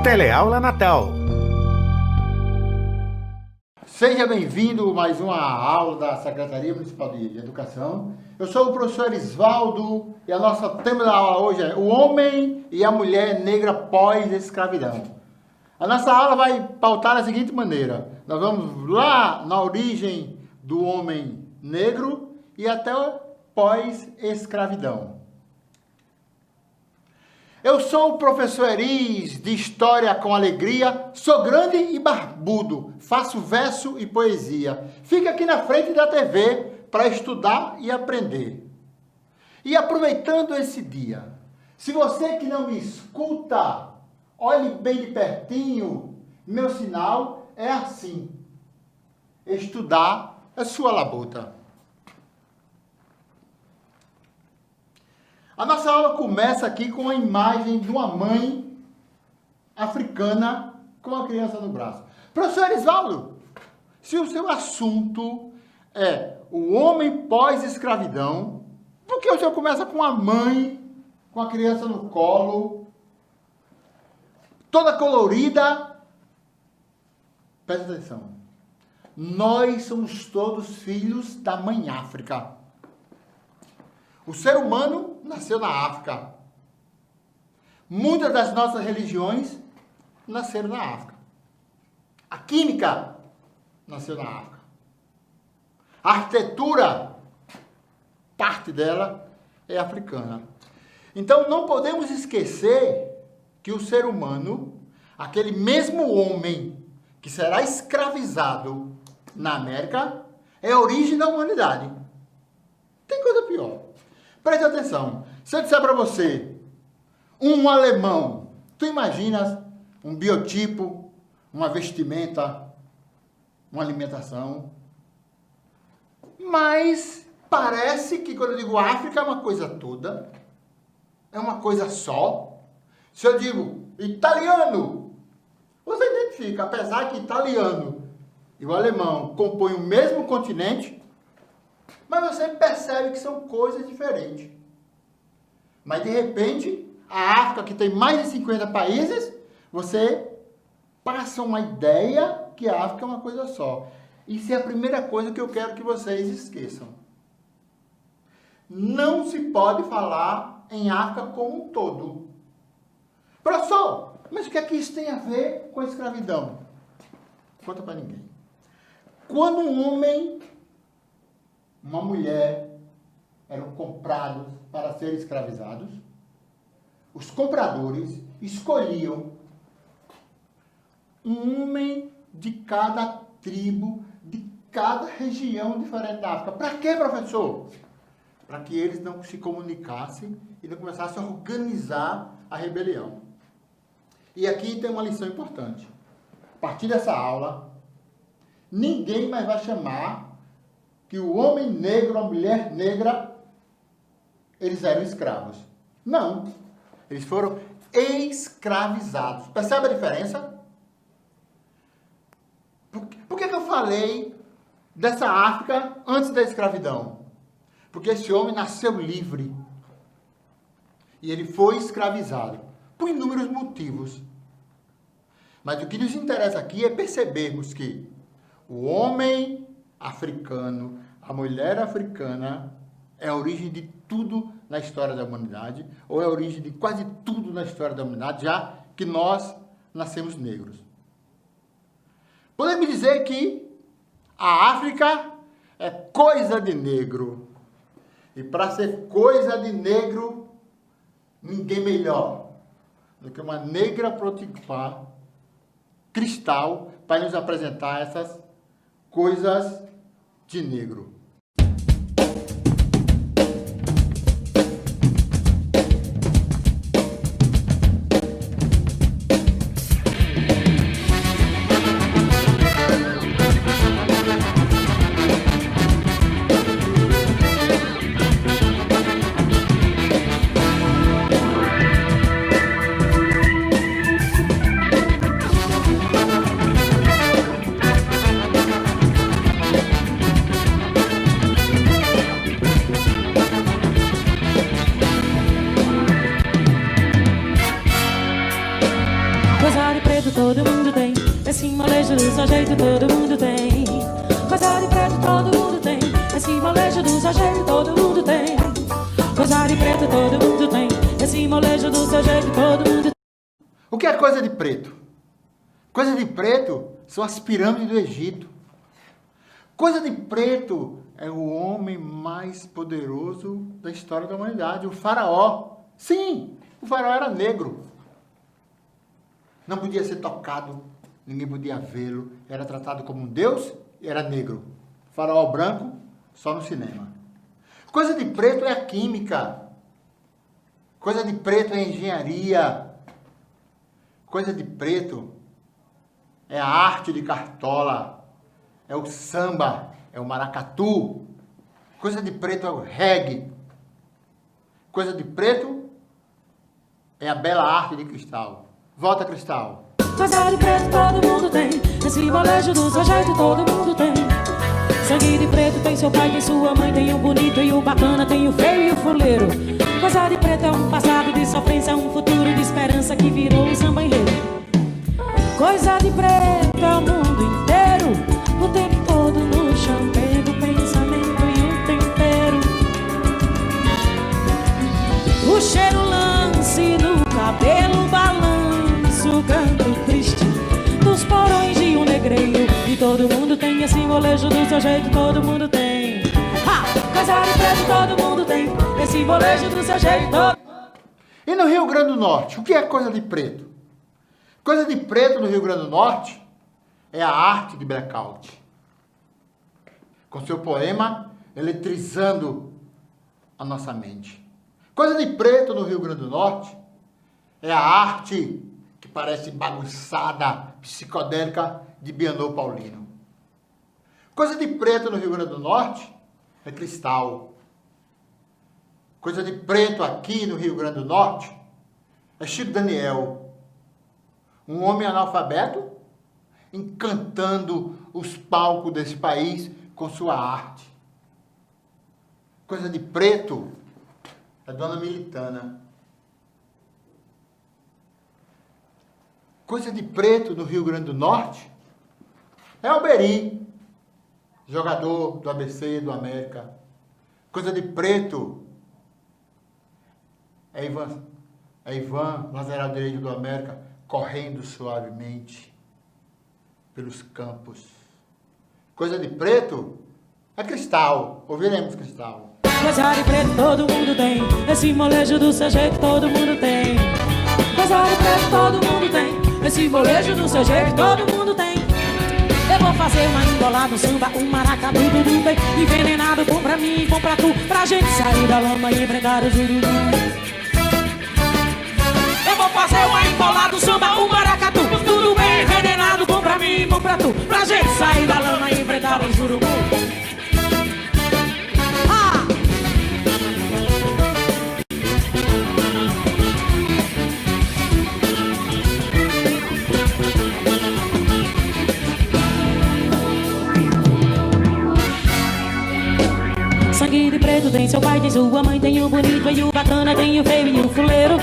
Teleaula Natal. Seja bem-vindo a mais uma aula da Secretaria Municipal de Educação. Eu sou o professor Erisvaldo e a nossa tema da aula hoje é o homem e a mulher negra pós-escravidão. A nossa aula vai pautar da seguinte maneira. Nós vamos lá na origem do homem negro e até pós-escravidão. Eu sou o professor Eris, de História com Alegria, sou grande e barbudo, faço verso e poesia. Fica aqui na frente da TV para estudar e aprender. E aproveitando esse dia, se você que não me escuta, olhe bem de pertinho, meu sinal é assim. Estudar é sua labuta. A nossa aula começa aqui com a imagem de uma mãe africana com a criança no braço. Professor Erisvaldo, se o seu assunto é o homem pós-escravidão, por que o senhor começa com a mãe, com a criança no colo, toda colorida? Presta atenção. Nós somos todos filhos da mãe África. O ser humano nasceu na África. Muitas das nossas religiões nasceram na África. A química nasceu na África. A arquitetura, parte dela é africana. Então não podemos esquecer que o ser humano, aquele mesmo homem que será escravizado na América, é a origem da humanidade. Tem coisa pior. Preste atenção. Se eu disser para você, um alemão, tu imaginas um biotipo, uma vestimenta, uma alimentação, mas parece que quando eu digo África é uma coisa toda, é uma coisa só. Se eu digo italiano, você identifica, apesar que italiano e o alemão compõem o mesmo continente, mas você percebe que são coisas diferentes. Mas, de repente, a África, que tem mais de 50 países, você passa uma ideia que a África é uma coisa só. Isso é a primeira coisa que eu quero que vocês esqueçam. Não se pode falar em África como um todo. Professor, mas o que é que isso tem a ver com a escravidão? Conta para ninguém. Quando um homem, uma mulher eram comprados para serem escravizados, os compradores escolhiam um homem de cada tribo, de cada região diferente da África. Para quê, professor? Para que eles não se comunicassem e não começassem a organizar a rebelião. E aqui tem uma lição importante. A partir dessa aula, ninguém mais vai chamar que o homem negro, a mulher negra, eles eram escravos. Não. Eles foram escravizados. Percebe a diferença? Por que eu falei dessa África antes da escravidão? Porque esse homem nasceu livre. E ele foi escravizado. Por inúmeros motivos. Mas o que nos interessa aqui é percebermos que o homem africano, a mulher africana, é a origem de tudo na história da humanidade, ou é a origem de quase tudo na história da humanidade, já que nós nascemos negros. Podemos dizer que a África é coisa de negro. E para ser coisa de negro, ninguém melhor do que uma negra potiguar cristal para nos apresentar essas coisas de negro. preto todo mundo tem. Esse molejo do seu jeito todo mundo tem. Coisa de preto todo mundo tem. Esse molejo do seu jeito todo mundo tem. Coisa de preto todo mundo tem. Esse molejo do seu jeito todo mundo tem. O que é coisa de preto? Coisa de preto são as pirâmides do Egito. Coisa de preto é o homem mais poderoso da história da humanidade, o faraó. Sim, o faraó era negro. Não podia ser tocado, ninguém podia vê-lo. Era tratado como um deus e era negro. Faraó branco, só no cinema. Coisa de preto é a química. Coisa de preto é a engenharia. Coisa de preto é a arte de cartola. É o samba, é o maracatu. Coisa de preto é o reggae. Coisa de preto é a bela arte de Cristal. Volta, Cristal. Coisa de preto todo mundo tem. Esse molejo do seu jeito todo mundo tem. Sangue de preto tem seu pai, tem sua mãe. Tem o bonito e o bacana, tem o feio e o fuleiro. Coisa de preto é um passado de sofrência, um futuro de esperança que virou um samba enredo. Coisa de preto é o mundo inteiro, o tempo todo no chamego, o pensamento e o tempero. O cheiro lance no cabelo, balanço, canto triste dos porões de um negreiro. E todo mundo tem esse molejo do seu jeito, todo mundo tem. Ha! Coisa de preto todo mundo tem, esse molejo do seu jeito todo. E no Rio Grande do Norte, o que é coisa de preto? Coisa de preto no Rio Grande do Norte é a arte de blackout. Com seu poema eletrizando a nossa mente. Coisa de preto no Rio Grande do Norte é a arte que parece bagunçada, psicodélica de Bianô Paulino. Coisa de preto no Rio Grande do Norte é Cristal. Coisa de preto aqui no Rio Grande do Norte é Chico Daniel. Um homem analfabeto encantando os palcos desse país com sua arte. Coisa de preto é Dona Militana. Coisa de preto no Rio Grande do Norte é Alberi, jogador do ABC do América. Coisa de preto é Ivan, lateral direito do América, correndo suavemente pelos campos. Coisa de preto é Cristal. Ouviremos Cristal. Coisa de preto todo mundo tem, esse molejo do seu jeito todo mundo tem. Coisa de preto todo mundo tem, esse molejo do seu jeito todo mundo tem. Eu vou fazer uma embolada, um samba, um maracatu, tudo bem envenenado, bom pra mim, bom pra tu, pra gente sair da lama e enfrentar o jururu. Eu vou fazer uma embolada, um samba, um maracatu, tudo bem envenenado, bom pra mim, bom pra tu, pra gente sair da lama e enfrentar o jururu. Sangue de preto tem seu pai, tem sua mãe, tem o bonito e o bacana, tem o feio e o fuleiro.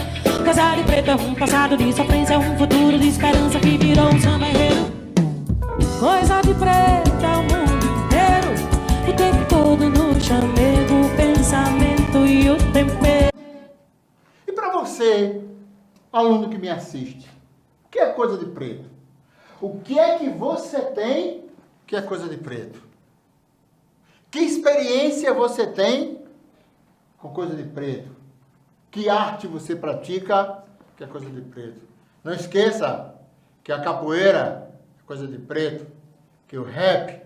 Coisa de preto é um passado de sofrência, um futuro de esperança que virou um samba enredo. Coisa de preto é o mundo inteiro, o tempo todo no chamego, o pensamento e o tempero. E para você, aluno que me assiste, o que é coisa de preto? O que é que você tem que é coisa de preto? Que experiência você tem com coisa de preto? Que arte você pratica que é coisa de preto? Não esqueça que a capoeira é coisa de preto, que o rap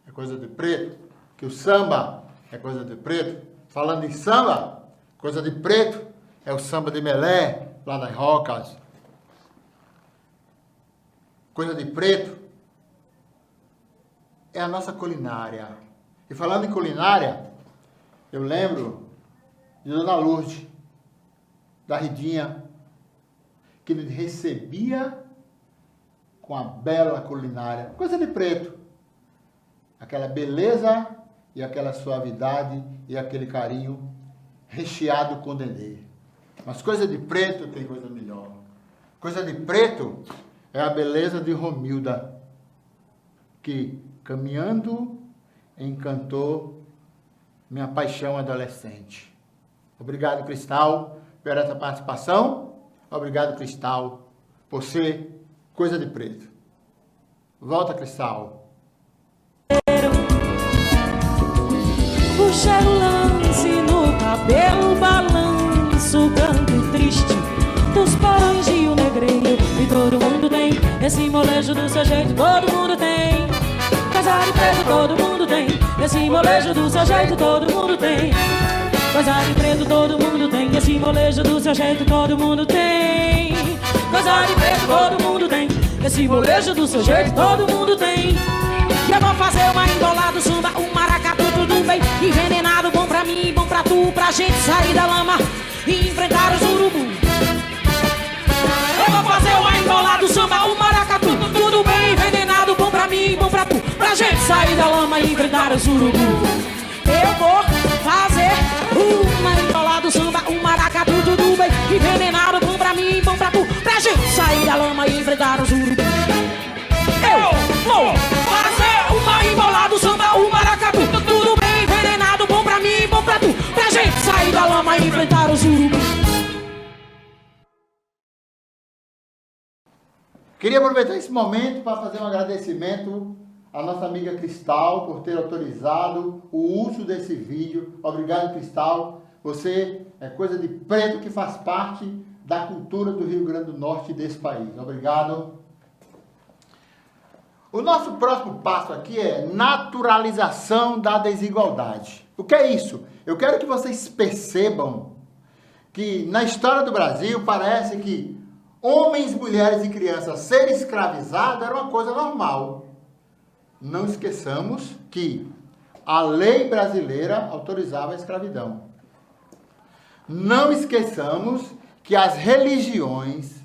é coisa de preto, que o samba é coisa de preto. Falando em samba, coisa de preto é o samba de Melé, lá nas Rocas. Coisa de preto é a nossa culinária. E falando em culinária, eu lembro de Dona Lourdes, da Ridinha, que nos recebia com a bela culinária. Coisa de preto. Aquela beleza e aquela suavidade e aquele carinho recheado com dendê. Mas coisa de preto tem coisa melhor. Coisa de preto é a beleza de Romilda, que, caminhando, encantou minha paixão adolescente. Obrigado, Cristal, por essa participação. Obrigado, Cristal, por ser coisa de preto. Volta, Cristal. Puxa o lance no cabelo, balanço, canto triste dos porões de um negreiro. E todo mundo tem esse molejo do seu jeito, todo mundo tem. Casar de preto todo mundo tem, esse molejo do seu jeito todo mundo tem. Casar de preto todo mundo tem, esse molejo do seu jeito todo mundo tem. Casar de preto todo mundo tem, esse molejo do seu jeito todo mundo tem. E eu vou fazer uma embolada, samba, um maracatu, tudo bem envenenado, bom pra mim, bom pra tu, pra gente sair da lama e enfrentar os urubus. Eu vou fazer uma embolada, samba, um maracatu, tudo bem envenenado, bom pra mim, bom pra tu, pra gente sair da lama e enfrentar os urubus. Eu vou fazer uma embolada, samba, um maracatu, tudo bem envenenado, bom pra mim, bom pra tu, pra gente sair da lama e enfrentar os urubus. Eu vou fazer uma embolada, samba, um maracatu, tudo bem envenenado, bom pra mim, bom pra tu, pra gente sair da lama e enfrentar os urubus. Queria aproveitar esse momento para fazer um agradecimento à nossa amiga Cristal por ter autorizado o uso desse vídeo. Obrigado, Cristal. Você é coisa de preto que faz parte da cultura do Rio Grande do Norte e desse país. Obrigado. O nosso próximo passo aqui é naturalização da desigualdade. O que é isso? Eu quero que vocês percebam que na história do Brasil parece que homens, mulheres e crianças serem escravizados era uma coisa normal. Não esqueçamos que a lei brasileira autorizava a escravidão. Não esqueçamos que as religiões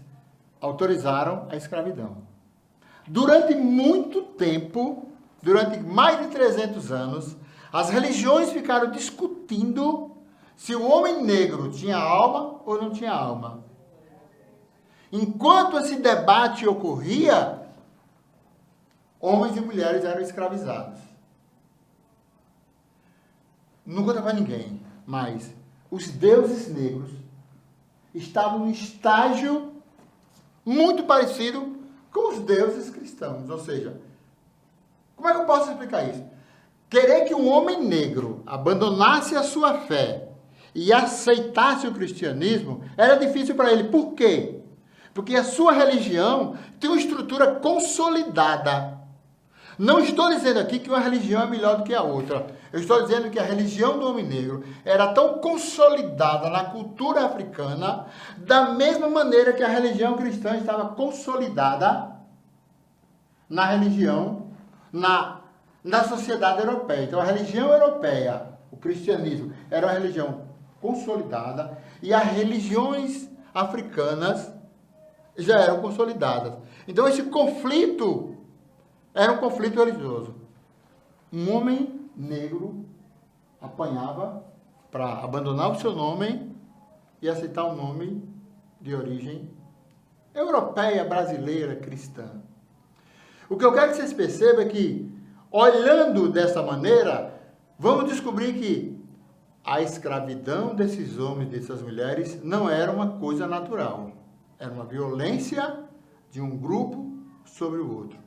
autorizaram a escravidão. Durante muito tempo, durante mais de 300 anos, as religiões ficaram discutindo se o homem negro tinha alma ou não tinha alma. Enquanto esse debate ocorria, homens e mulheres eram escravizados. Não conta para ninguém, mas os deuses negros estavam num estágio muito parecido com os deuses cristãos. Ou seja, como é que eu posso explicar isso? Querer que um homem negro abandonasse a sua fé e aceitasse o cristianismo era difícil para ele. Por quê? Porque a sua religião tem uma estrutura consolidada. Não estou dizendo aqui que uma religião é melhor do que a outra. Eu estou dizendo que a religião do homem negro era tão consolidada na cultura africana, da mesma maneira que a religião cristã estava consolidada na religião, na sociedade europeia. Então, a religião europeia, o cristianismo, era uma religião consolidada e as religiões africanas já eram consolidadas. Então, esse conflito era um conflito religioso. Um homem negro apanhava para abandonar o seu nome e aceitar um nome de origem europeia, brasileira, cristã. O que eu quero que vocês percebam é que, olhando dessa maneira, vamos descobrir que a escravidão desses homens e dessas mulheres não era uma coisa natural. Era uma violência de um grupo sobre o outro.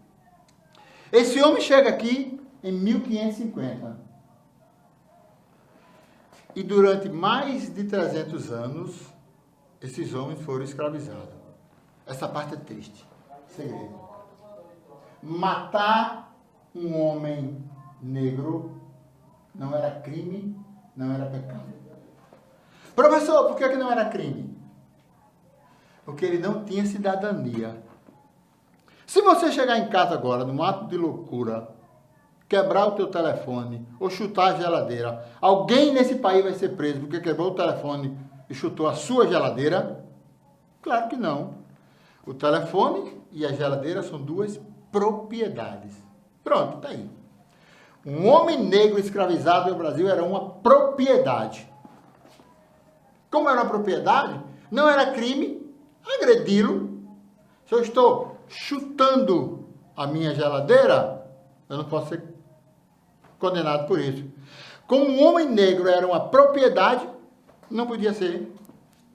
Esse homem chega aqui em 1550. E durante mais de 300 anos, esses homens foram escravizados. Essa parte é triste. Segredo. Matar um homem negro não era crime, não era pecado. Professor, por que não era crime? Porque ele não tinha cidadania. Se você chegar em casa agora, num ato de loucura, quebrar o teu telefone ou chutar a geladeira, alguém nesse país vai ser preso porque quebrou o telefone e chutou a sua geladeira? Claro que não. O telefone e a geladeira são duas propriedades. Pronto, tá aí. Um homem negro escravizado no Brasil era uma propriedade. Como era uma propriedade, não era crime agredi-lo Se eu estou chutando a minha geladeira, eu não posso ser condenado por isso. Como um homem negro era uma propriedade, não podia ser.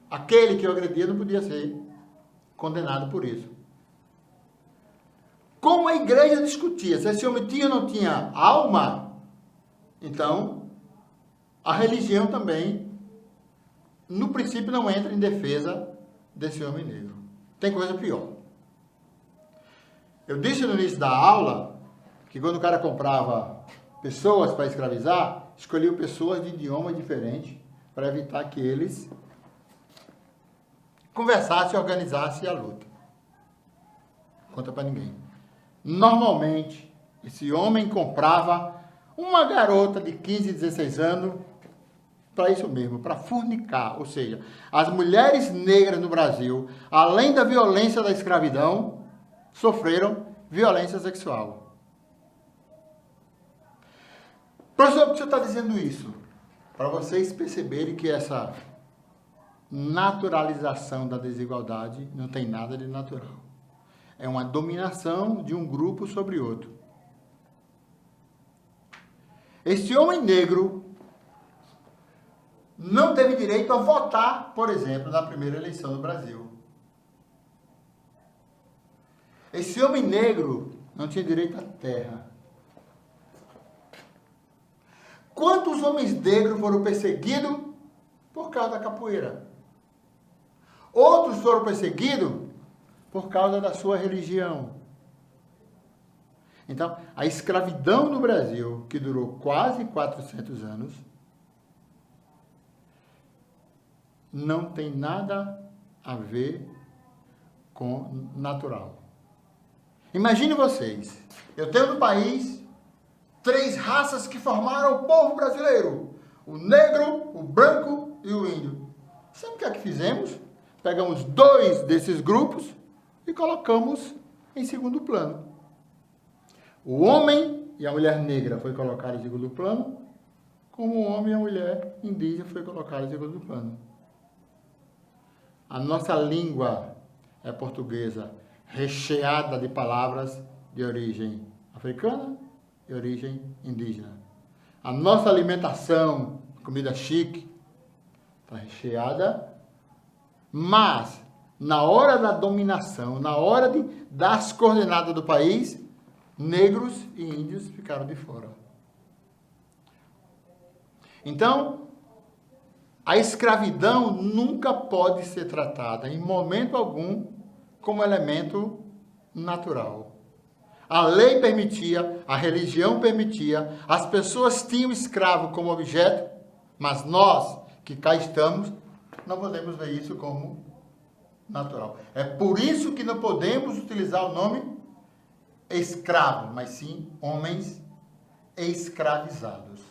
Aquele que eu agredia não podia ser condenado por isso. Como a igreja discutia se esse homem tinha ou não tinha alma, então a religião também, no princípio, não entra em defesa desse homem negro. Tem coisa pior. Eu disse no início da aula que quando o cara comprava pessoas para escravizar, escolhia pessoas de idioma diferente para evitar que eles conversassem e organizassem a luta. Conta para ninguém. Normalmente, esse homem comprava uma garota de 15, 16 anos para isso mesmo, para fornicar. Ou seja, as mulheres negras no Brasil, além da violência da escravidão, sofreram violência sexual. Professor, por que você está dizendo isso? Para vocês perceberem que essa naturalização da desigualdade não tem nada de natural. É uma dominação de um grupo sobre outro. Esse homem negro não teve direito a votar, por exemplo, na primeira eleição do Brasil. Esse homem negro não tinha direito à terra. Quantos homens negros foram perseguidos por causa da capoeira? Outros foram perseguidos por causa da sua religião. Então, a escravidão no Brasil, que durou quase 400 anos, não tem nada a ver com natural. Imagine vocês, eu tenho no país 3 raças que formaram o povo brasileiro: o negro, o branco e o índio. Sabe o que é que fizemos? Pegamos 2 desses grupos e colocamos em segundo plano. O homem e a mulher negra foi colocado em segundo plano, como o homem e a mulher indígena foi colocado em segundo plano. A nossa língua é portuguesa, recheada de palavras de origem africana e origem indígena. A nossa alimentação, comida chique, está recheada, mas na hora da dominação, na hora de dar as coordenadas do país, negros e índios ficaram de fora. Então, a escravidão nunca pode ser tratada, em momento algum, como elemento natural. A lei permitia, a religião permitia, as pessoas tinham o escravo como objeto, mas nós, que cá estamos, não podemos ver isso como natural. É por isso que não podemos utilizar o nome escravo, mas sim homens escravizados.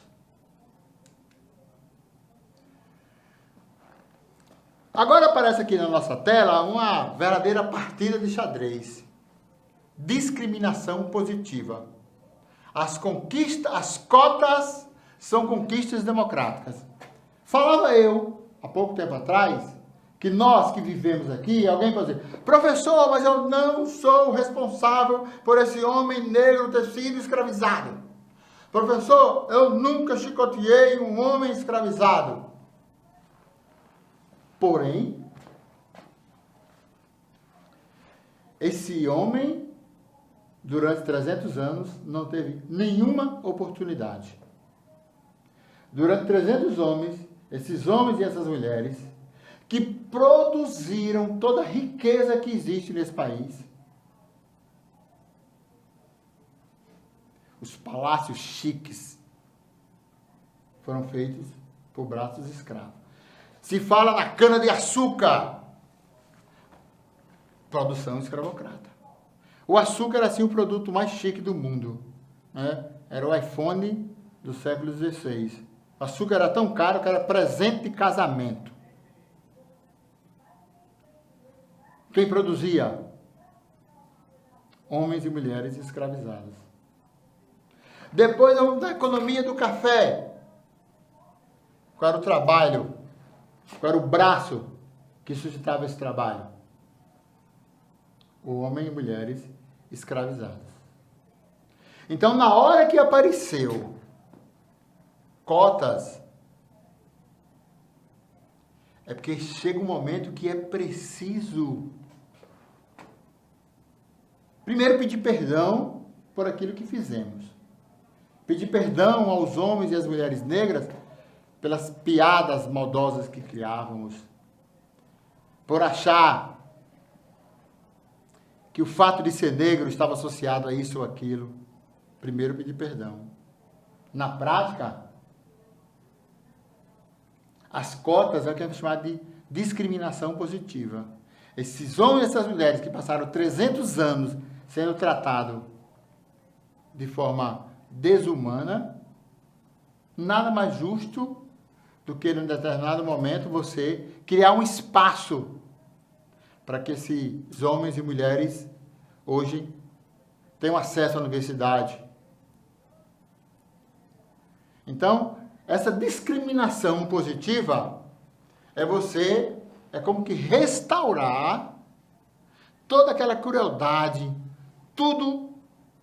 Agora aparece aqui na nossa tela uma verdadeira partida de xadrez. Discriminação positiva. As cotas são conquistas democráticas. Falava eu, há pouco tempo atrás, que nós que vivemos aqui, alguém pode dizer: professor, mas eu não sou responsável por esse homem negro ter sido escravizado. Professor, eu nunca chicoteei um homem escravizado. Porém, esse homem, durante 300 anos, não teve nenhuma oportunidade. Durante 300 homens, esses homens e essas mulheres, que produziram toda a riqueza que existe nesse país, os palácios chiques, foram feitos por braços escravos. Se fala na cana-de-açúcar, produção escravocrata. O açúcar era assim o produto mais chique do mundo, né? Era o iPhone do século XVI. O açúcar era tão caro que era presente de casamento. Quem produzia? Homens e mulheres escravizados. Depois da economia do café. Qual era o trabalho? Qual era o braço que sustentava esse trabalho? o homem e mulheres escravizadas. Então, na hora que apareceu cotas, é porque chega um momento que é preciso, primeiro, pedir perdão por aquilo que fizemos. Pedir perdão aos homens e às mulheres negras pelas piadas maldosas que criávamos, por achar que o fato de ser negro estava associado a isso ou aquilo. Primeiro, pedir perdão. Na prática, as cotas é o que é chamado de discriminação positiva. Esses homens e essas mulheres que passaram 300 anos sendo tratados de forma desumana, nada mais justo do que, num determinado momento, você criar um espaço para que esses homens e mulheres hoje tenham acesso à universidade. Então, essa discriminação positiva é como que restaurar toda aquela crueldade, tudo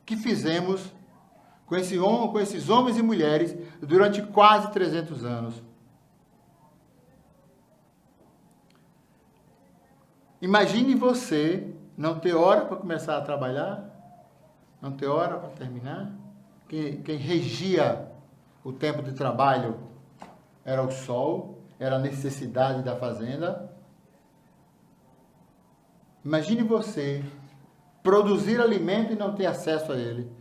que fizemos com esses homens e mulheres durante quase 300 anos. Imagine você não ter hora para começar a trabalhar, não ter hora para terminar. Quem regia o tempo de trabalho era o sol, era a necessidade da fazenda. Imagine você produzir alimento e não ter acesso a ele.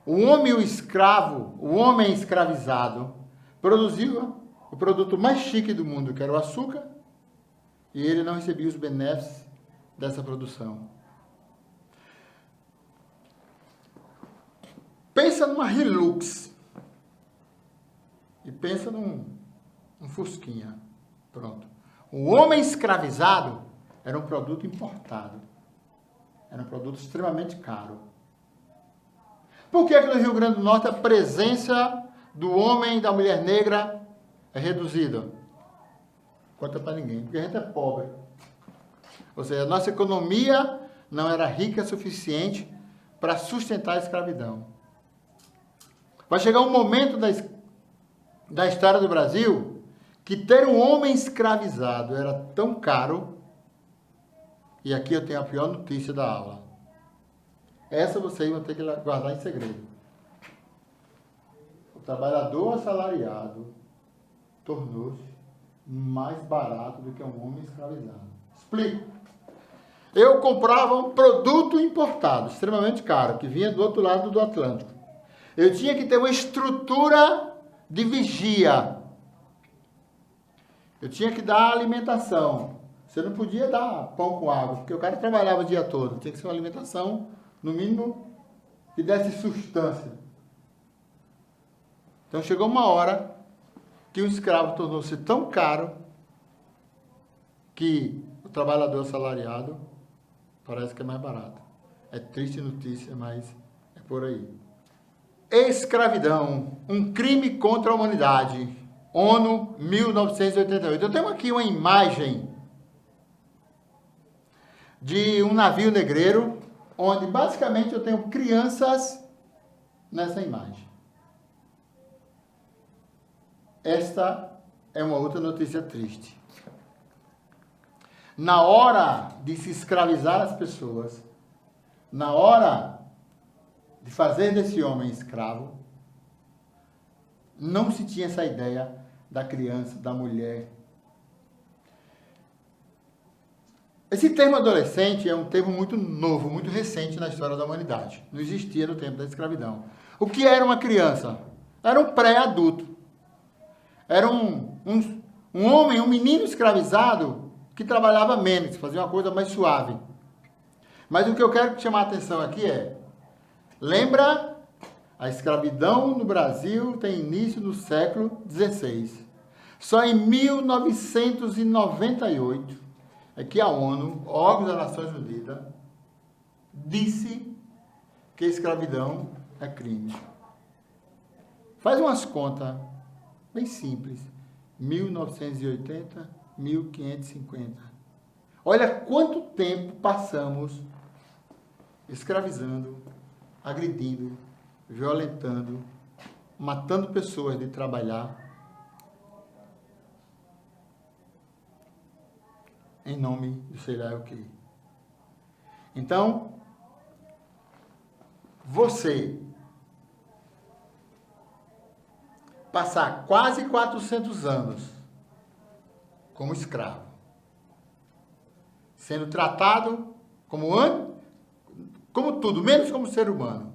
O homem escravizado, produziu o produto mais chique do mundo, que era o açúcar, e ele não recebia os benefícios dessa produção. Pensa numa Hilux e pensa num Fusquinha. Pronto. O homem escravizado era um produto importado. Era um produto extremamente caro. Por que no Rio Grande do Norte a presença do homem e da mulher negra é reduzida? Conta para ninguém, porque a gente é pobre. Ou seja, a nossa economia não era rica o suficiente para sustentar a escravidão. Vai chegar um momento da história do Brasil que ter um homem escravizado era tão caro, e aqui eu tenho a pior notícia da aula. Essa vocês vão ter que guardar em segredo. O trabalhador assalariado tornou-se mais barato do que um homem escravizado. Explico. Eu comprava um produto importado, extremamente caro, que vinha do outro lado do Atlântico. Eu tinha que ter uma estrutura de vigia. Eu tinha que dar alimentação. Você não podia dar pão com água, porque o cara trabalhava o dia todo. Tinha que ser uma alimentação, no mínimo, que desse substância. Então chegou uma hora que o escravo tornou-se tão caro que o trabalhador assalariado parece que é mais barato. É triste notícia, mas é por aí. Escravidão, um crime contra a humanidade. ONU, 1988. Eu tenho aqui uma imagem de um navio negreiro, onde basicamente eu tenho crianças nessa imagem. Esta é uma outra notícia triste. Na hora de se escravizar as pessoas, na hora de fazer desse homem escravo, não se tinha essa ideia da criança, da mulher. Esse termo adolescente é um termo muito novo, muito recente na história da humanidade. Não existia no tempo da escravidão. O que era uma criança? Era um pré-adulto. Era um homem, um menino escravizado que trabalhava menos, fazia uma coisa mais suave. Mas o que eu quero chamar a atenção aqui é, lembra, a escravidão no Brasil tem início no século XVI. Só em 1998 é que a ONU, órgão das Nações Unidas, disse que a escravidão é crime. Faz umas contas bem simples. 1980, 1550. Olha quanto tempo passamos escravizando, agredindo, violentando, matando pessoas de trabalhar, em nome de sei lá o que. Então, você passar quase 400 anos como escravo, sendo tratado como tudo, menos como ser humano.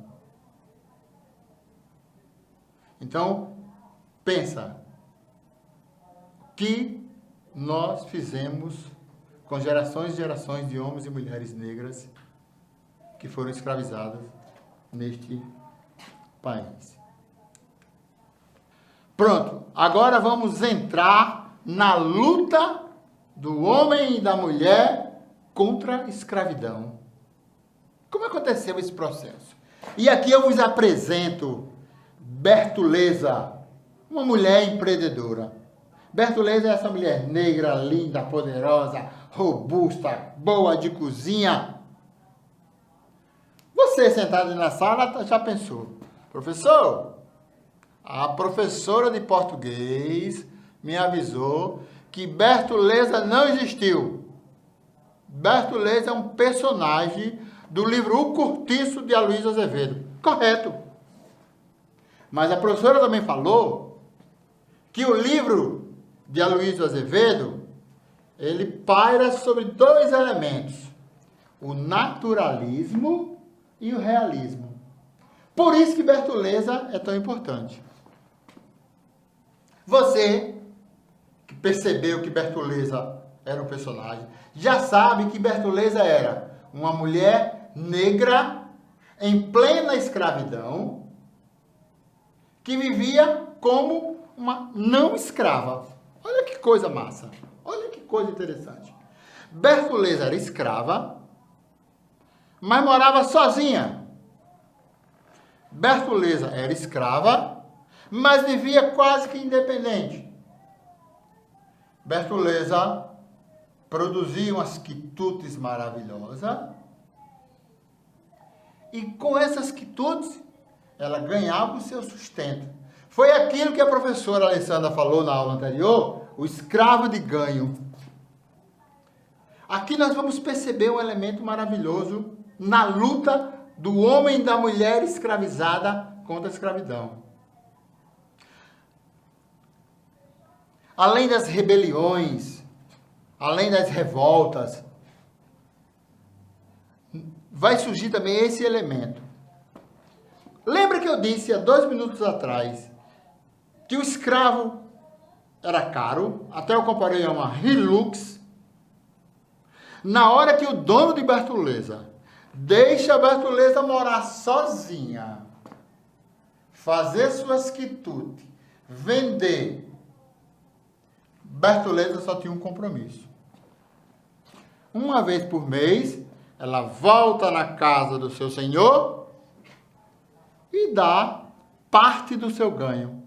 Então, pensa, o que nós fizemos com gerações e gerações de homens e mulheres negras que foram escravizadas neste país. Pronto, agora vamos entrar na luta do homem e da mulher contra a escravidão. Como aconteceu esse processo? E aqui eu vos apresento Bertoleza, uma mulher empreendedora. Bertoleza é essa mulher negra, linda, poderosa, robusta, boa de cozinha. Você sentado na sala já pensou, professor, a professora de português me avisou que Bertoleza não existiu. Bertoleza é um personagem do livro O Cortiço de Aloysio Azevedo. Correto. Mas a professora também falou que o livro de Aloysio Azevedo, ele paira sobre dois elementos, o naturalismo e o realismo. Por isso que Bertoleza é tão importante. Você que percebeu que Bertoleza era um personagem, já sabe que Bertoleza era uma mulher negra em plena escravidão, que vivia como uma não escrava. Olha que coisa massa, olha que coisa interessante. Bertoleza era escrava, mas morava sozinha. Bertoleza era escrava, mas vivia quase que independente. Bertoleza produzia umas quitutes maravilhosas e com essas quitutes ela ganhava o seu sustento. Foi aquilo que a professora Alessandra falou na aula anterior, o escravo de ganho. Aqui nós vamos perceber um elemento maravilhoso na luta do homem e da mulher escravizada contra a escravidão. Além das rebeliões, além das revoltas, vai surgir também esse elemento. Lembra que eu disse há 2 minutos atrás que o escravo era caro, até eu comparei a uma Hilux. Na hora que o dono de Bertoleza deixa a Bertoleza morar sozinha, fazer suas quitutes, vender, Bertoleza só tinha um compromisso. Uma vez por mês, ela volta na casa do seu senhor e dá parte do seu ganho.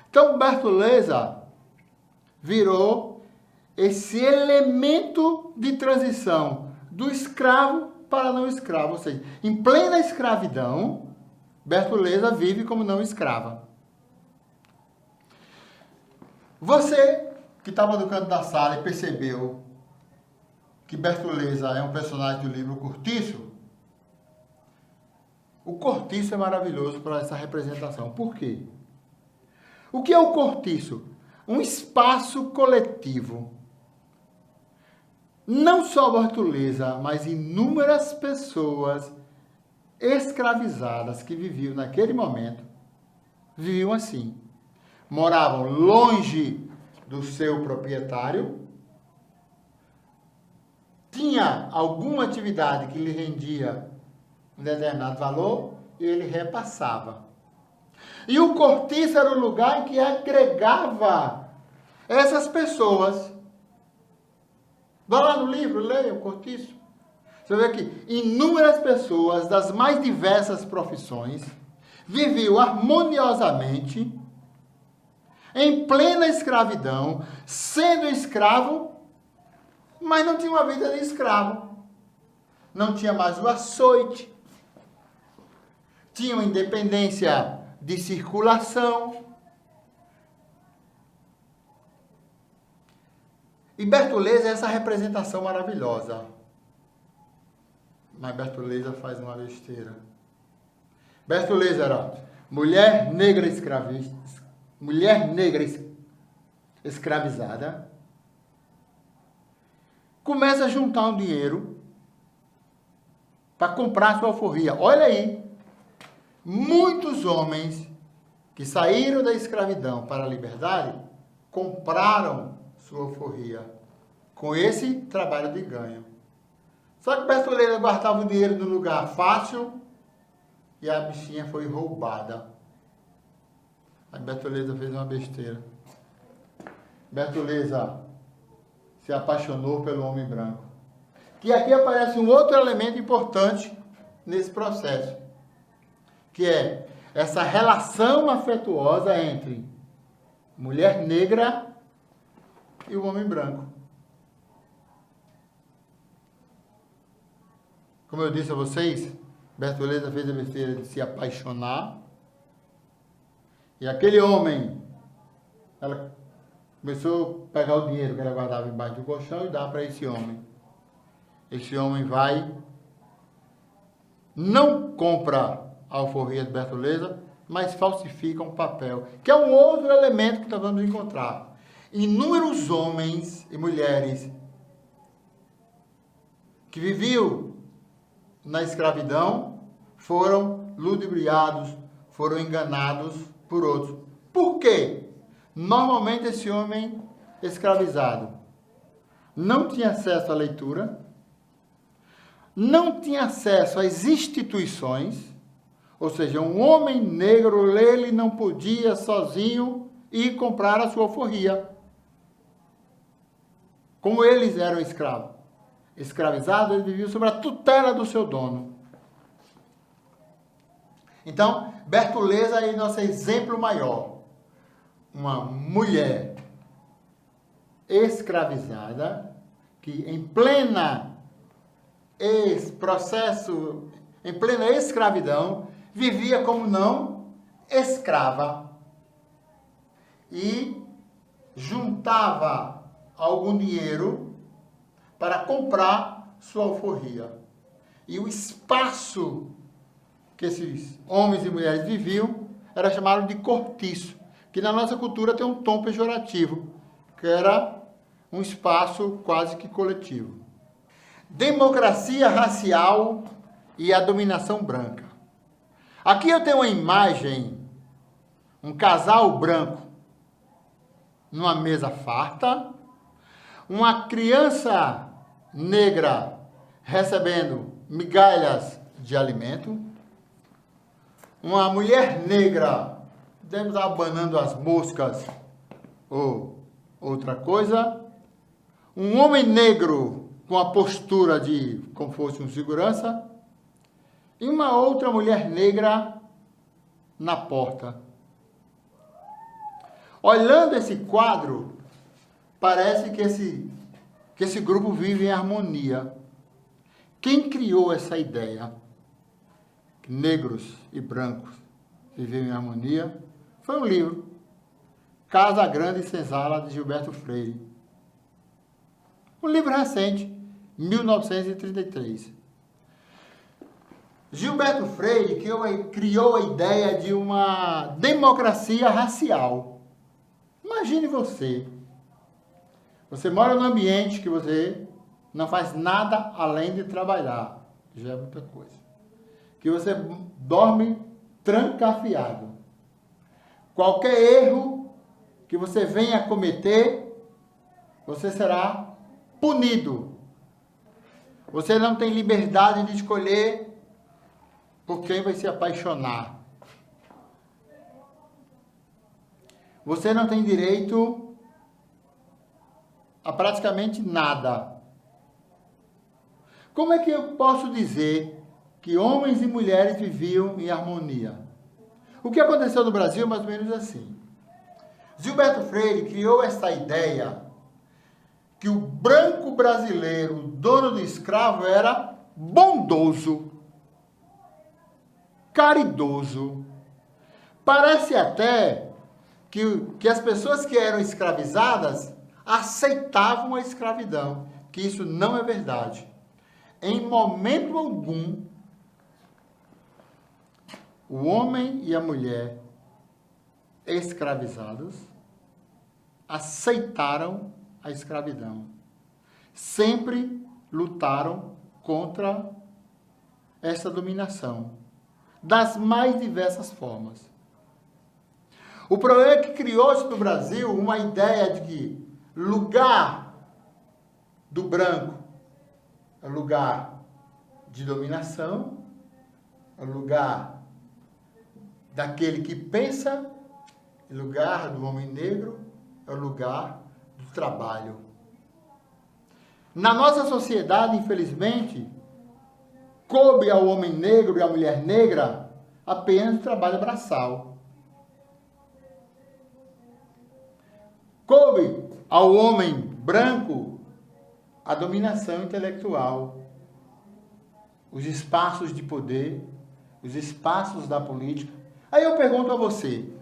Então, Bertoleza virou esse elemento de transição do escravo para não escravo. Ou seja, em plena escravidão, Bertoleza vive como não escrava. Você que estava no canto da sala e percebeu que Bertoleza é um personagem do livro Cortiço, o Cortiço é maravilhoso para essa representação. Por quê? O que é o Cortiço? Um espaço coletivo. Não só Bertoleza, mas inúmeras pessoas escravizadas que viviam naquele momento, viviam assim. Moravam longe do seu proprietário, tinha alguma atividade que lhe rendia um determinado valor e ele repassava. E o cortiço era o lugar em que agregava essas pessoas. Vá lá no livro, leia o cortiço. Você vê que inúmeras pessoas das mais diversas profissões viviam harmoniosamente em plena escravidão, sendo escravo, mas não tinha uma vida de escravo. não tinha mais o açoite, tinham independência de circulação. E Bertoleza é essa representação maravilhosa. Mas Bertoleza faz uma besteira. Bertoleza era mulher negra escravizada, começa a juntar um dinheiro para comprar sua alforria. Olha aí, muitos homens que saíram da escravidão para a liberdade compraram sua alforria com esse trabalho de ganho. Só que Bertoleza guardava o dinheiro no lugar fácil e a bichinha foi roubada. Aí Bertoleza fez uma besteira. Bertoleza se apaixonou pelo homem branco. Que aqui aparece um outro elemento importante nesse processo, que é essa relação afetuosa entre mulher negra e o homem branco. Como eu disse a vocês, Bertoleza fez a besteira de se apaixonar. E aquele homem, ela começou a pegar o dinheiro que ela guardava embaixo do colchão e dar para esse homem. Esse homem vai, não compra a alforria de Bertoleza, mas falsifica um papel, que é um outro elemento que nós vamos encontrar. Inúmeros homens e mulheres que viviam na escravidão foram ludibriados, foram enganados por outros. Por quê? Normalmente esse homem escravizado não tinha acesso à leitura, não tinha acesso às instituições, ou seja, um homem negro, ele não podia sozinho ir comprar a sua alforria. Como eles eram escravizados, eles viviam sob a tutela do seu dono. Então, Bertoleza é nosso exemplo maior. Uma mulher escravizada que em plena escravidão, vivia como não escrava e juntava algum dinheiro para comprar sua alforria. E o espaço que esses homens e mulheres viviam era chamado de cortiço, que na nossa cultura tem um tom pejorativo, que era um espaço quase que coletivo. Democracia racial e a dominação branca. Aqui eu tenho uma imagem, um casal branco numa mesa farta, uma criança negra recebendo migalhas de alimento, uma mulher negra, devemos abanando as moscas ou outra coisa, um homem negro com a postura de como fosse um segurança, e uma outra mulher negra na porta. Olhando esse quadro, parece que esse grupo vive em harmonia. Quem criou essa ideia? Que negros e brancos viviam em harmonia? Foi um livro, Casa Grande e Senzala, de Gilberto Freire. Um livro recente, 1933. Gilberto Freire criou a ideia de uma democracia racial. Imagine você. Você mora num ambiente que você não faz nada além de trabalhar. Já é muita coisa. Que você dorme trancafiado. Qualquer erro que você venha cometer, você será punido. Você não tem liberdade de escolher por quem vai se apaixonar. Você não tem direito a praticamente nada. Como é que eu posso dizer que homens e mulheres viviam em harmonia? O que aconteceu no Brasil é mais ou menos assim. Gilberto Freire criou essa ideia que o branco brasileiro, dono do escravo, era bondoso, caridoso. Parece até que as pessoas que eram escravizadas aceitavam a escravidão, que isso não é verdade. Em momento algum, o homem e a mulher escravizados aceitaram a escravidão. Sempre lutaram contra essa dominação, das mais diversas formas. O problema é que criou-se no Brasil uma ideia de que lugar do branco é lugar de dominação, é lugar daquele que pensa, é lugar do homem negro, é o lugar do trabalho. Na nossa sociedade, infelizmente, coube ao homem negro e à mulher negra apenas o trabalho braçal. Coube ao homem branco a dominação intelectual, os espaços de poder, os espaços da política. Aí eu pergunto a você,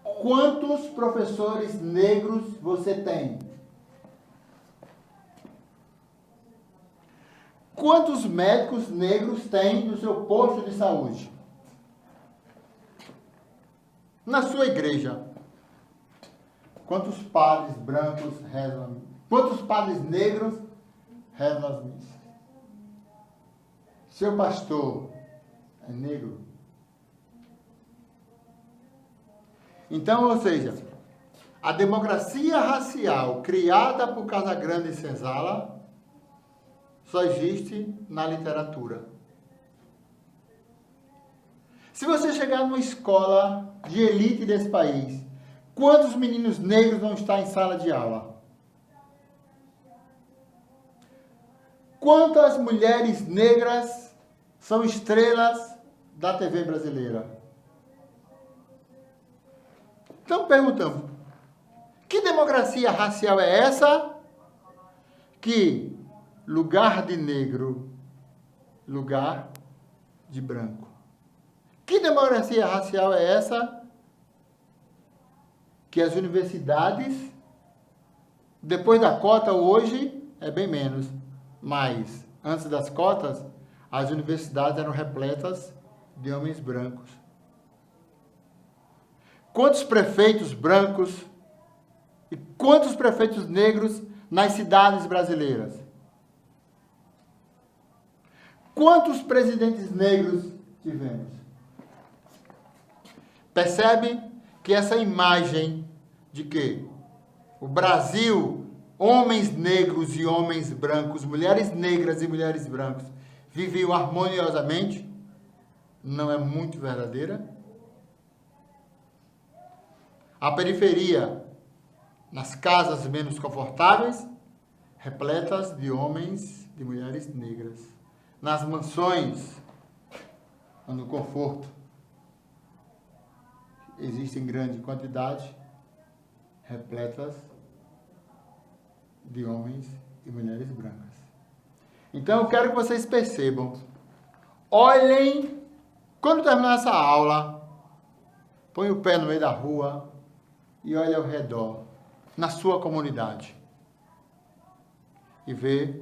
quantos professores negros você tem? Quantos médicos negros tem no seu posto de saúde? Na sua igreja? Quantos padres brancos rezam? Quantos padres negros rezam as missas? Seu pastor é negro? Então, ou seja, a democracia racial criada por Casagrande e Senzala só existe na literatura. Se você chegar numa escola de elite desse país, quantos meninos negros vão estar em sala de aula? Quantas mulheres negras são estrelas da TV brasileira? Então perguntamos, que democracia racial é essa que lugar de negro, lugar de branco? Que democracia racial é essa que as universidades, depois da cota hoje, é bem menos, mas antes das cotas, as universidades eram repletas de homens brancos. Quantos prefeitos brancos e quantos prefeitos negros nas cidades brasileiras? Quantos presidentes negros tivemos? Percebe que essa imagem de que o Brasil, homens negros e homens brancos, mulheres negras e mulheres brancas, viviam harmoniosamente, não é muito verdadeira? A periferia, nas casas menos confortáveis, repletas de homens e mulheres negras. Nas mansões, no conforto, existe em grande quantidade, repletas de homens e mulheres brancas. Então eu quero que vocês percebam, olhem, quando terminar essa aula, põe o pé no meio da rua e olhe ao redor, na sua comunidade, e vê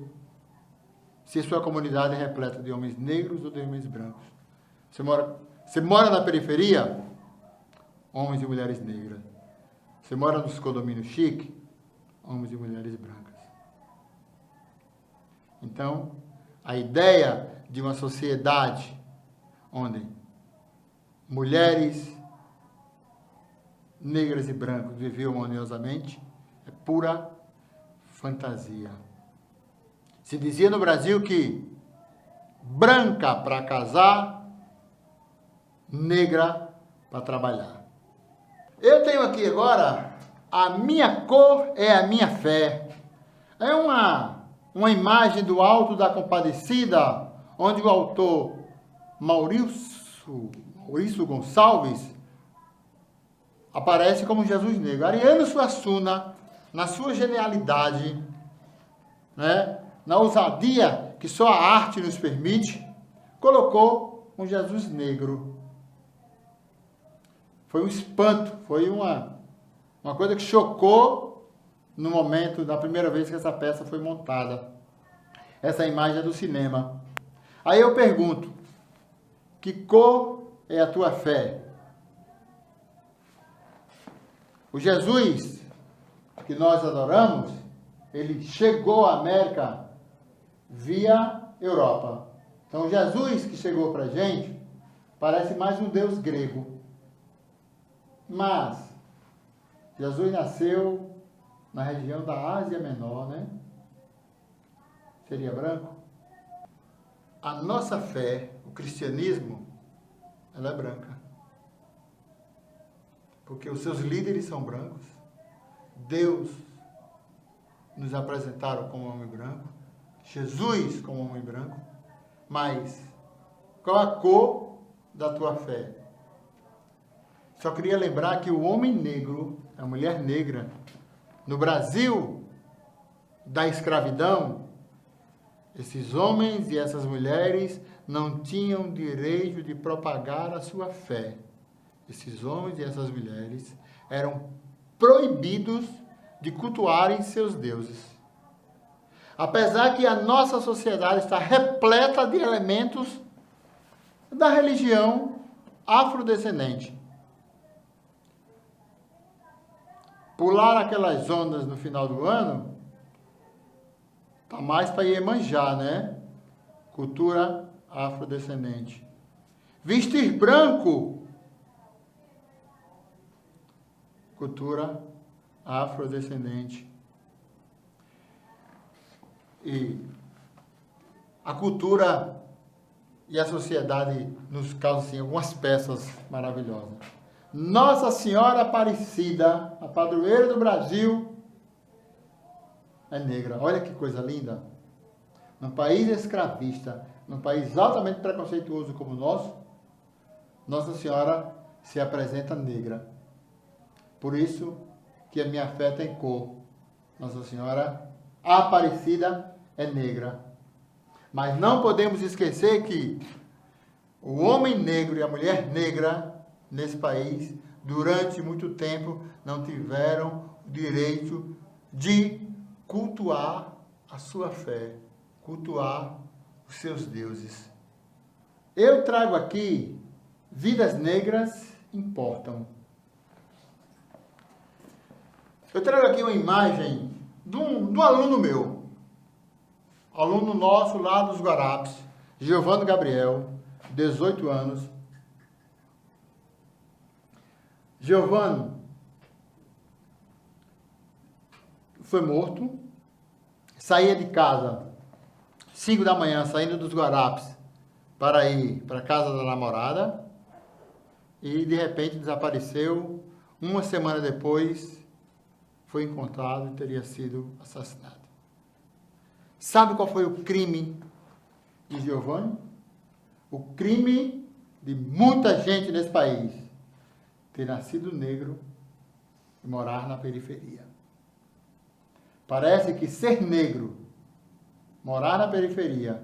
se sua comunidade é repleta de homens negros ou de homens brancos. Você mora na periferia? Homens e mulheres negras. Você mora nos condomínios chiques? Homens e mulheres brancas. Então, a ideia de uma sociedade onde mulheres negras e brancos viviam harmoniosamente é pura fantasia. Se dizia no Brasil que branca para casar, negra para trabalhar. Eu tenho aqui agora, a minha cor é a minha fé. É uma imagem do Alto da Compadecida, onde o autor Maurício Gonçalves aparece como Jesus negro. Ariano Suassuna, na sua genialidade, né, na ousadia que só a arte nos permite, colocou um Jesus negro. Foi um espanto, foi uma coisa que chocou no momento, da primeira vez que essa peça foi montada. Essa imagem é do cinema. Aí eu pergunto, que cor é a tua fé? O Jesus que nós adoramos, ele chegou à América via Europa. Então, Jesus que chegou para a gente parece mais um Deus grego. Mas, Jesus nasceu na região da Ásia Menor, né? Seria branco? A nossa fé, o cristianismo, ela é branca. Porque os seus líderes são brancos. Deus nos apresentaram como homem branco. Jesus como homem branco. Mas qual a cor da tua fé? Só queria lembrar que o homem negro, a mulher negra, no Brasil da escravidão, esses homens e essas mulheres não tinham direito de propagar a sua fé. Esses homens e essas mulheres eram proibidos de cultuarem seus deuses. Apesar que a nossa sociedade está repleta de elementos da religião afrodescendente. Pular aquelas ondas no final do ano, tá mais para Iemanjá, né? Cultura afrodescendente. Vestir branco, cultura afrodescendente. E a cultura e a sociedade nos causam assim, algumas peças maravilhosas. Nossa Senhora Aparecida, a padroeira do Brasil, é negra. Olha que coisa linda. Num país escravista, num país altamente preconceituoso como o nosso, Nossa Senhora se apresenta negra. Por isso que a minha fé tem cor. Nossa Senhora Aparecida é negra. Mas não podemos esquecer que o homem negro e a mulher negra nesse país, durante muito tempo, não tiveram o direito de cultuar a sua fé, cultuar os seus deuses. Eu trago aqui Vidas Negras Importam. Eu trago aqui uma imagem de um aluno meu, aluno nosso lá dos Guarapes, Giovanni Gabriel, 18 anos. Giovanni foi morto, saía de casa 5 da manhã, saindo dos Guarapes para ir para a casa da namorada e de repente desapareceu. Uma semana depois foi encontrado e teria sido assassinado. Sabe qual foi o crime de Giovanni? O crime de muita gente nesse país: ter nascido negro e morar na periferia. Parece que ser negro, morar na periferia,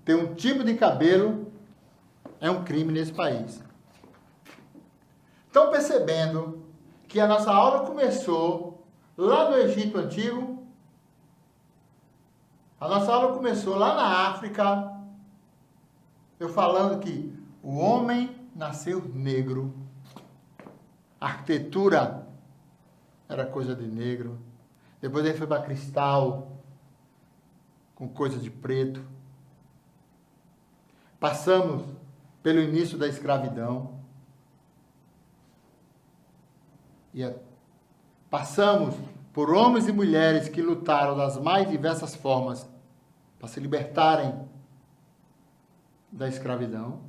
ter um tipo de cabelo, é um crime nesse país. Estão percebendo que a nossa aula começou lá no Egito Antigo? A nossa aula começou lá na África, eu falando que o homem nasceu negro. A arquitetura era coisa de negro. Depois ele foi para cristal, com coisa de preto. Passamos pelo início da escravidão. Passamos por homens e mulheres que lutaram das mais diversas formas para se libertarem da escravidão.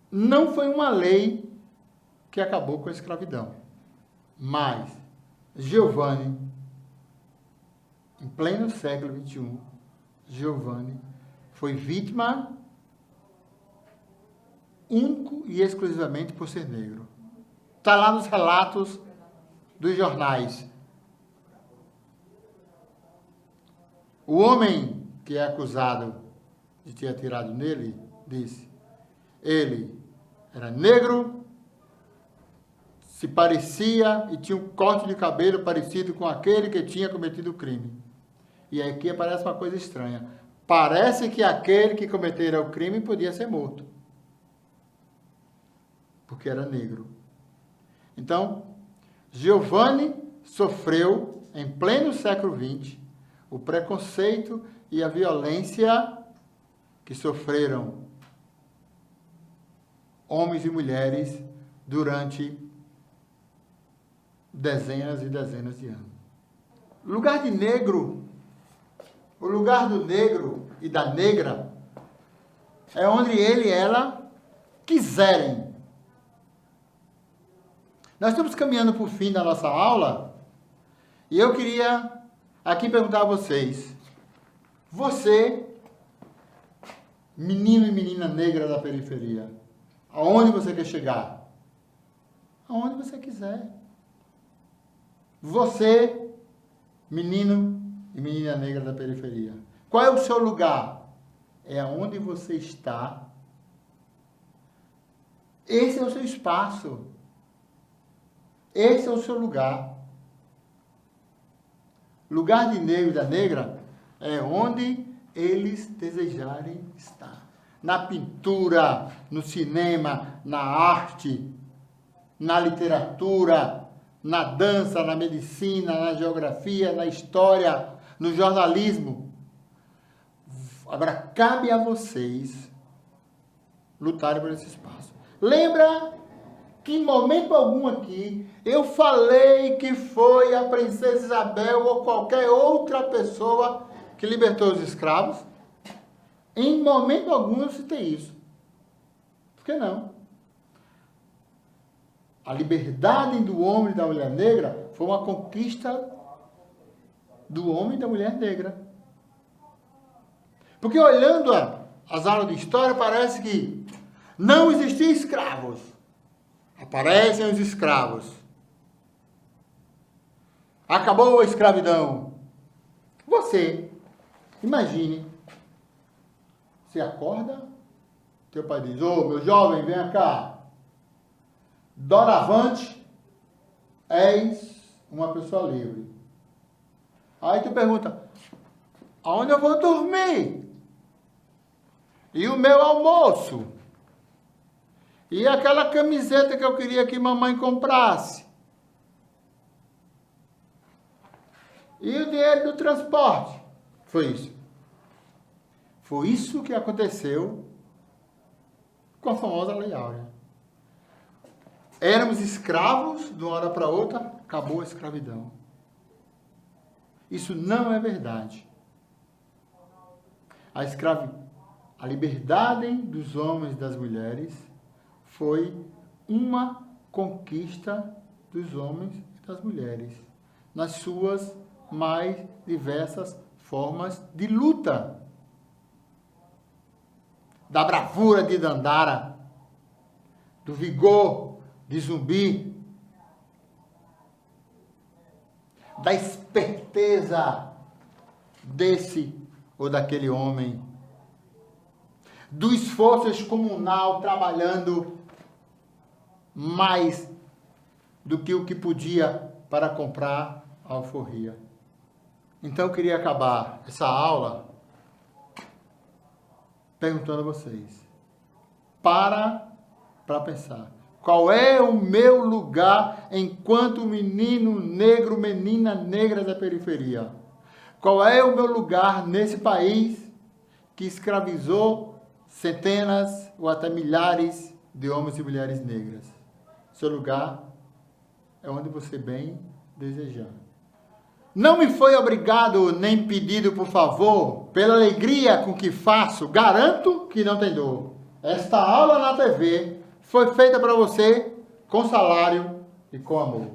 Não foi uma lei que acabou com a escravidão, mas Giovanni, em pleno século XXI, Giovanni foi vítima único e exclusivamente por ser negro. Está lá nos relatos dos jornais. O homem que é acusado de ter atirado nele disse: ele era negro, se parecia e tinha um corte de cabelo parecido com aquele que tinha cometido o crime. E aqui aparece uma coisa estranha. Parece que aquele que cometera o crime podia ser morto, porque era negro. Então, Giovanni sofreu, em pleno século XX, o preconceito e a violência que sofreram homens e mulheres durante dezenas e dezenas de anos. O lugar do negro e da negra é onde ele e ela quiserem. Nós estamos caminhando para o fim da nossa aula e eu queria aqui perguntar a vocês: você, menino e menina negra da periferia, aonde você quer chegar? Aonde você quiser. Você, menino e menina negra da periferia, qual é o seu lugar? É aonde você está. Esse é o seu espaço. Esse é o seu lugar. Lugar de negro e da negra é onde eles desejarem estar. Na pintura, no cinema, na arte, na literatura, na dança, na medicina, na geografia, na história, no jornalismo. Agora, cabe a vocês lutarem por esse espaço. Lembra que em momento algum aqui eu falei que foi a princesa Isabel ou qualquer outra pessoa que libertou os escravos? Em momento algum eu citei isso. Por que não? A liberdade do homem e da mulher negra foi uma conquista do homem e da mulher negra. Porque olhando as aulas de história, parece que não existiam escravos. Aparecem os escravos. Acabou a escravidão. Você, imagine, você acorda, teu pai diz: ô, meu jovem, vem cá. Doravante, és uma pessoa livre. Aí tu pergunta: aonde eu vou dormir? E o meu almoço? E aquela camiseta que eu queria que mamãe comprasse? E o dinheiro do transporte? Foi isso. Foi isso que aconteceu com a famosa Lei Áurea. Éramos escravos, de uma hora para outra, acabou a escravidão. Isso não é verdade. A liberdade dos homens e das mulheres foi uma conquista dos homens e das mulheres, nas suas mais diversas formas de luta. Da bravura de Dandara, do vigor de Zumbi, da esperteza desse ou daquele homem, do esforço excomunal trabalhando mais do que o que podia para comprar a alforria. Então eu queria acabar essa aula perguntando a vocês: para pensar. Qual é o meu lugar enquanto menino negro, menina negra da periferia? Qual é o meu lugar nesse país que escravizou centenas ou até milhares de homens e mulheres negras? Seu lugar é onde você bem desejar. Não me foi obrigado nem pedido por favor, pela alegria com que faço, garanto que não tem dor. Esta aula na TV foi feita para você com salário e com amor.